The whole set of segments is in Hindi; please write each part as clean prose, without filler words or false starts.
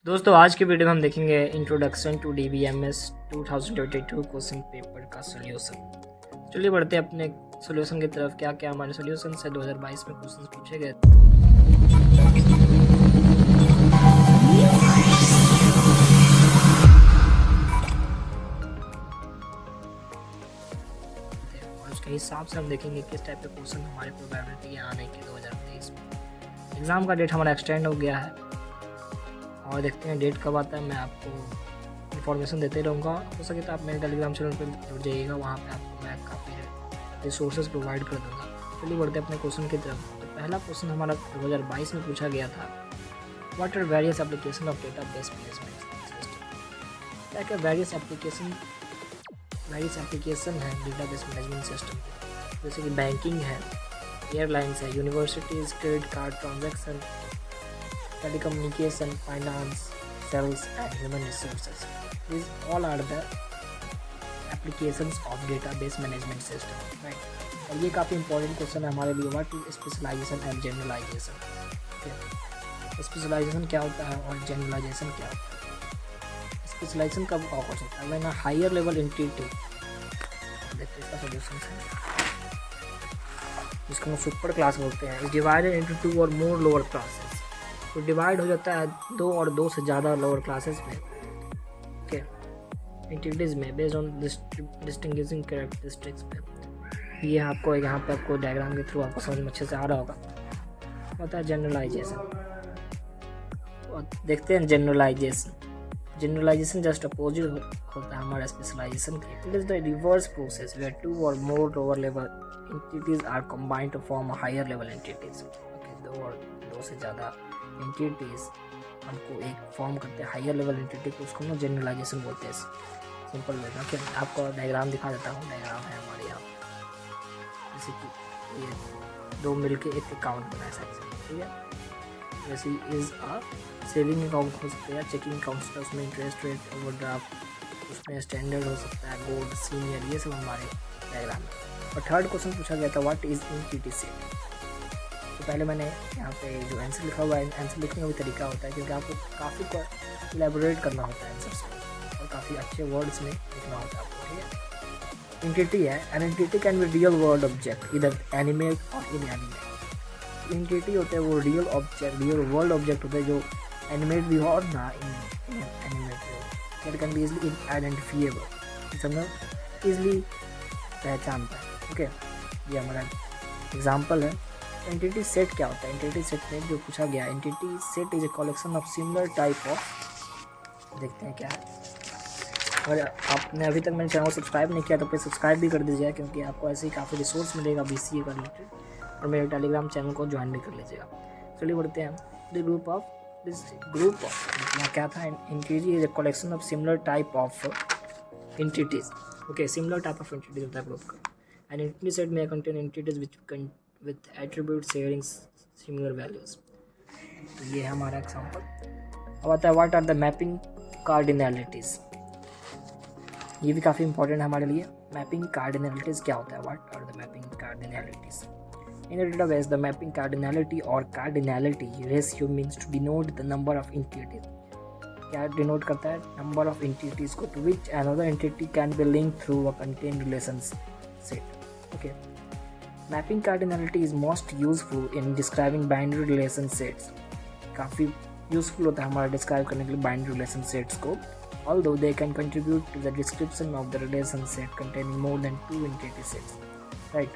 दोस्तों आज के वीडियो में हम देखेंगे introduction to DBMS 2022 question paper का सोल्यूशन। चलिए बढ़ते हैं अपने सोल्यूशन की तरफ। क्या क्या हमारे सोल्यूशन से 2022 में क्वेश्चन पूछे गए। और उसके हिसाब से हम देखेंगे किस टाइप के क्वेश्चन हमारे प्रोबेबिलिटी है आने की 2023 में। एग्ज़ाम का डेट हमारा एक्सटेंड हो गया है और देखते हैं डेट कब आता है। मैं आपको इन्फॉर्मेशन देते रहूँगा। हो सके तो आप मेरे टेलीग्राम चैनल पर जुड़ जाइएगा, वहाँ पे आपको मैं काफ़ी रिसोर्सेज प्रोवाइड कर दूँगा। चलिए बढ़ते हैं अपने क्वेश्चन की तरफ। तो पहला क्वेश्चन हमारा 2022 में पूछा गया था, what are various application of database management system. क्या क्या वेरियस एप्लीकेशन है डेटाबेस मैनेजमेंट सिस्टम, जैसे कि बैंकिंग है, एयरलाइंस है, universities, credit card transaction, telecommunication, finance, sales and human resources. These all are the applications of database management system, right? और ये काफ़ी इंपॉर्टेंट क्वेश्चन है हमारे लिए। What is specialization and generalization. Specialization क्या होता है और जनरलाइजेशन क्या होता है। स्पेशलाइजेशन कब हो सकता है, ना हायर लेवल एंटिटी। देखते इसका सोल्यूशन है, जिसको हम सुपर क्लास बोलते हैं। Is divided into 2 or more lower classes. तो डिवाइड हो जाता है 2 और 2 से ज़्यादा लोअर क्लासेस में, ओके, एंटिटीज़ में, बेस्ड ऑन डिस्टिंग्विशिंग कैरेक्टरिस्टिक्स पे। ये आपको यहाँ पे आपको डायग्राम के थ्रू आपको समझ में अच्छे से आ रहा होगा। होता है जनरलाइजेशन। और देखते हैं जनरलाइजेशन जस्ट अपोजिट होता है हमारा स्पेशलाइजेशन के। It is the reverse process where 2 or more lower level entities are combined to form higher level entities. Okay, 2 और 2 से ज़्यादा एंटिटीज़ हमको एक फॉर्म करते हैं हायर लेवल एंटिटी को, उसको हम जनरलाइजेशन बोलते हैं सिंपल वे में। ओके, आपको डायग्राम दिखा देता हूँ। डायग्राम है हमारे यहाँ, जैसे कि ये 2 मिलके एक अकाउंट बना सकते हैं, ठीक है। जैसे इज़ अ सेविंग अकाउंट हो सकता है, चेकिंग अकाउंट होता है, उसमें इंटरेस्ट रेट, ओवरड्राफ्ट, उसमें स्टैंडर्ड हो सकता है, गोल्ड, सीनियर, ये सब हमारे डायग्राम में। और थर्ड क्वेश्चन पूछा गया था, व्हाट इज़ एंटिटी सेट। तो पहले मैंने यहाँ पे जो आंसर लिखा हुआ है, आंसर लिखने का भी तरीका होता है, क्योंकि आपको काफ़ी इलेबोरेट करना होता है आंसर से और काफ़ी अच्छे वर्ड्स में लिखना होता है आपको, ठीक है। एंटिटी है, an entity can be real world object, इधर एनिमेट और इनएनिमेट। एंटिटी होते हैं वो रियल वर्ल्ड ऑब्जेक्ट होते हैं जो एनिमेट भी हो और ना एनिमेट भी हो। That can be easily identifiable, समझो, ईजिली पहचान पाए। ओके, ये हमारा एग्जाम्पल है। एंटिटी सेट क्या होता है। एंटिटी सेट में जो पूछा गया, entity set is a collection of similar type of, देखते हैं क्या है। और आपने अभी तक मेरे चैनल को सब्सक्राइब नहीं किया तो प्लीज़ सब्सक्राइब भी कर दीजिएगा, क्योंकि आपको ऐसे ही काफ़ी रिसोर्स मिलेगा BCA का रिलेटेड, और मेरे टेलीग्राम चैनल को ज्वाइन भी कर लीजिएगा। चलिए बढ़ते हैं। दिस ग्रुप ऑफ क्या था, entity is a collection of similar type of entities. Okay, similar type of entities होता है ग्रुप का। एंड एंटिटी सेट में contain entities with attributes sharing similar values। तो ये है हमारा एग्जांपल। अब आता है व्हाट आर द मैपिंग कार्डिनलिटीज। ये भी काफ़ी इंपॉर्टेंट है हमारे लिए। मैपिंग कार्डिनलिटीज क्या होता है, what are the mapping cardinalities. In the database the mapping cardinality or cardinality ratio means to denote the number of entities. क्या डिनोट करता है, नंबर ऑफ एंटिटीज को, to which another entity can be link through a contain relation set. Okay, mapping cardinality is most useful in describing binary relation sets. काफ़ी यूजफुल होता है हमारा डिस्क्राइब करने के लिए बाइनरी रिलेशन सेट्स को। Although they can contribute to the description of the relation set containing more than 2 entity sets, right.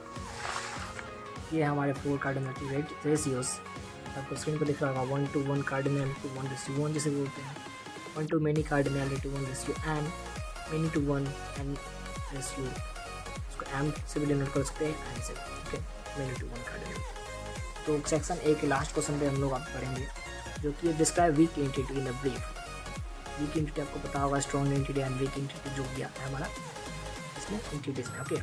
ये हमारे 4 कार्डिनलिटी रेशियोज आपको स्क्रीन पर दिख रहा होगा। 1 to 1 कार्डिनलिटी, 1:1 जिसे बोलते हैं, 1 to many cardinality, 1:, and many to 1 and ratio, M से भी डिनोट कर सकते हैं, एन से। Okay, many to 1 cardinality. तो सेक्शन ए के लास्ट क्वेश्चन पे हम लोग आप पढ़ेंगे, जो कि describe weak entity in a brief. Weak entity आपको पता होगा, strong entity and weak entity जो भी आता है हमारा इसमें एंटिटीज में। ओके,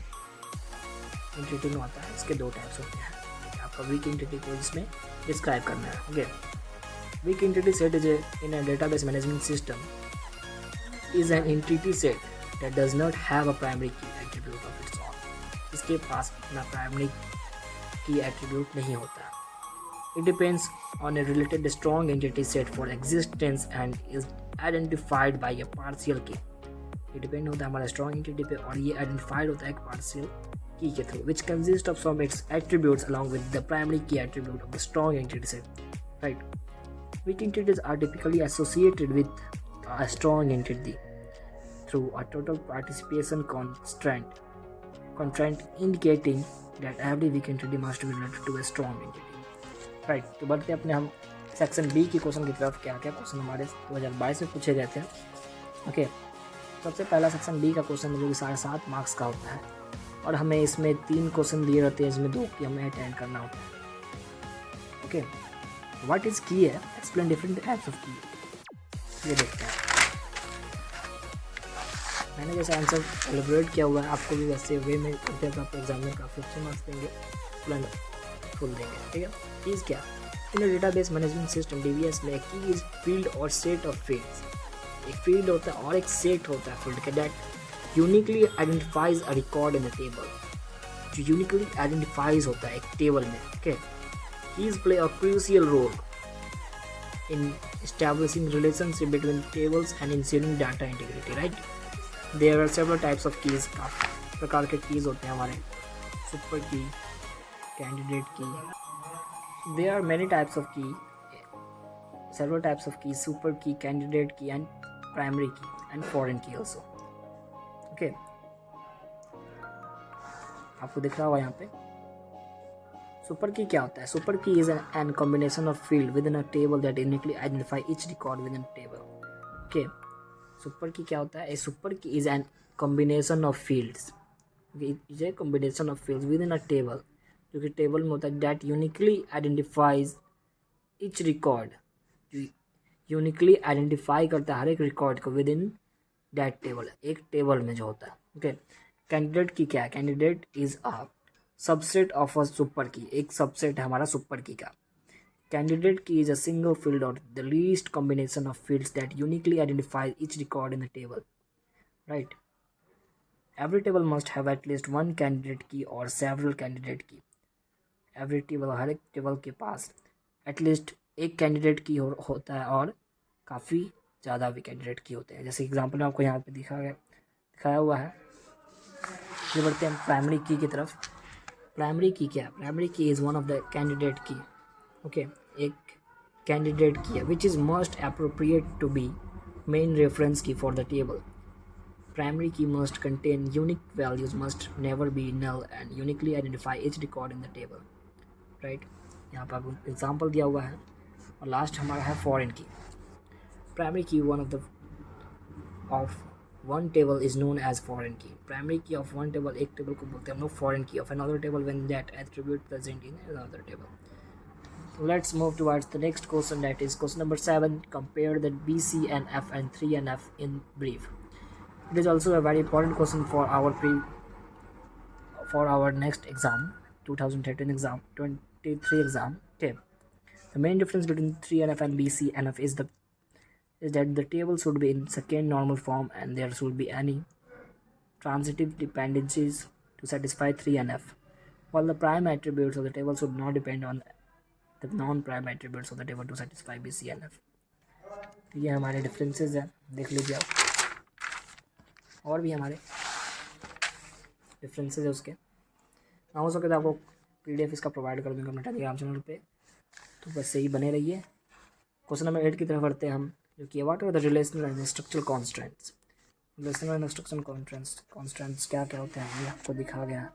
एंटिटी में आता है, इसके 2 टाइप्स होते हैं। आपका वीक एंटिटी को इसमें डिस्क्राइब करना है। Okay, weak entity set is in a database management system is an entity set that does not have a primary key attribute of इसके पास अपना प्राइमरी की एट्रीब्यूट नहीं होता। It depends on a related strong entity set for existence and is identified by a partial key. ये डिपेंड होता है हमारा स्ट्रॉन्ग एंटिटी पे और ये आइडेंटिफाइड होता है एक पार्शियल की के through which consist of some its attributes along with the primary key attribute of the strong entity set, right. Which entities are typically associated with a strong entity through a total participation constraint indicating that every weak entity must be related to a strong entity, right. तो बढ़ते अपने हम सेक्शन बी की क्वेश्चन की तरफ। क्या क्या क्वेश्चन हमारे 2022 में पूछे गए थे। ओके, सबसे पहला सेक्शन बी का क्वेश्चन जो कि 7.5 मार्क्स का होता है और हमें इसमें 3 क्वेश्चन दिए रहते हैं, इसमें 2 की हमें अटेंड करना होता है। ओके, व्हाट इज की है, एक्सप्लेन डिफरेंट टाइप्स ऑफ की। ये देखते हैं, मैंने जैसे आंसर एलिब्रेट किया हुआ है, आपको भी वैसे वे में करते हैं तो आपको एग्जाम में काफ़ी अच्छे मार्क्स देंगे, फुल देंगे, ठीक है। कीज क्या, in database management system DBS में की इज फील्ड और सेट ऑफ फील्ड्स। एक फील्ड होता है और एक सेट होता है फील्ड का that uniquely identifies a record in a table, जो यूनिकली आइडेंटिफाइज होता है एक टेबल में। Okay, keys play a crucial role in establishing relationship between tables and ensuring data integrity, right. There are several types of keys, काफ़ी प्रकार के कीज होते हैं हमारे, सुपर की, कैंडिडेट की। There are many types of key, several types of keys: super key, candidate key, and primary key, and foreign key also. Okay, आपको दिख रहा होगा यहाँ पे सुपर की क्या होता है। सुपर की is an combination of field within a table that uniquely identify each record within a table. Okay, super की क्या होता है, a super key is an combination of fields. Okay, it is a combination of fields within a table, जो कि टेबल में होता है, that uniquely identifies etch record, जो यूनिकली आइडेंटिफाई करता है हर एक रिकॉर्ड को विद इन डैट टेबल, एक टेबल में जो होता है। ओके, कैंडिडेट की क्या है, candidate is a subset of a super की, एक सबसेट है हमारा सुपर की का। कैंडिडेट की इज अ सिंगल फील्ड और the least combination of fields that uniquely identify etch record in the table, right. Every table must have at least one candidate की और सेवरल कैंडिडेट की। एवरी टेबल, हर एक टेबल के पास एटलीस्ट एक कैंडिडेट की होता है और काफ़ी ज़्यादा भी कैंडिडेट की होते हैं। जैसे एग्जांपल आपको यहाँ पे दिखाया हुआ है। ये बढ़ते हैं प्राइमरी की तरफ। प्राइमरी की क्या है, primary key is one of the candidate key. Okay, एक कैंडिडेट की है which is most appropriate to be main reference key for the table. Primary key must contain unique values, must never be null, and uniquely identify each record in the table, right। यहाँ पर आपको एग्जाम्पल दिया हुआ है। और लास्ट हमारा है foreign key. Primary key one of one table is known as foreign key. Primary key of one table, एक टेबल को बोलते हैं हम लोग foreign key of another table when that attribute present in another table. Let's move towards the next question, that is question number 7. Compare the BCNF and 3NF in brief. It is also a very important question for our next exam, 2013 exam, 23 exam. Okay, the main difference between 3NF and BCNF is that the table should be in second normal form and there should be any transitive dependencies to satisfy 3NF, while the prime attributes of the table should not depend on the non-prime attributes of the table to satisfy BCNF. तो ये हमारे डिफरेंसेस हैं, देख लीजिए आप। और भी हमारे डिफरेंसेस है उसके, ना हो सके तो आपको PDF इसका प्रोवाइड कर दूँगा अपने टेलीग्राम चैनल पे, तो बस सही बने रहिए। क्वेश्चन नंबर 8 की तरफ बढ़ते हैं हम, जो कि what are the relational and structural constants. Relational and structural constants क्या क्या होते हैं ये आपको दिखा गया है।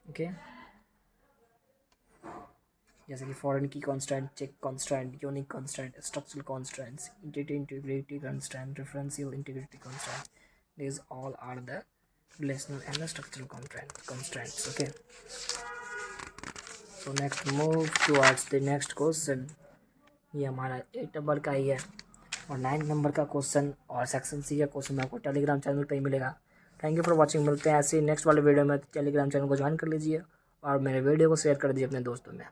ओके, जैसे कि foreign key constant, check constant, unique constant, structural constants, entity integrity constant, referential integrity constant, these all are the relational and the structural constraints. Okay, so next move towards the next question. ये हमारा 8 नंबर का ही है और 9 नंबर का क्वेश्चन और सेक्शन सी का क्वेश्चन आपको टेलीग्राम चैनल पे ही मिलेगा। Thank you for watching. मिलते हैं ऐसे नेक्स्ट वाले वीडियो में। टेलीग्राम चैनल को ज्वाइन कर लीजिए और मेरे वीडियो को शेयर कर दीजिए अपने दोस्तों में।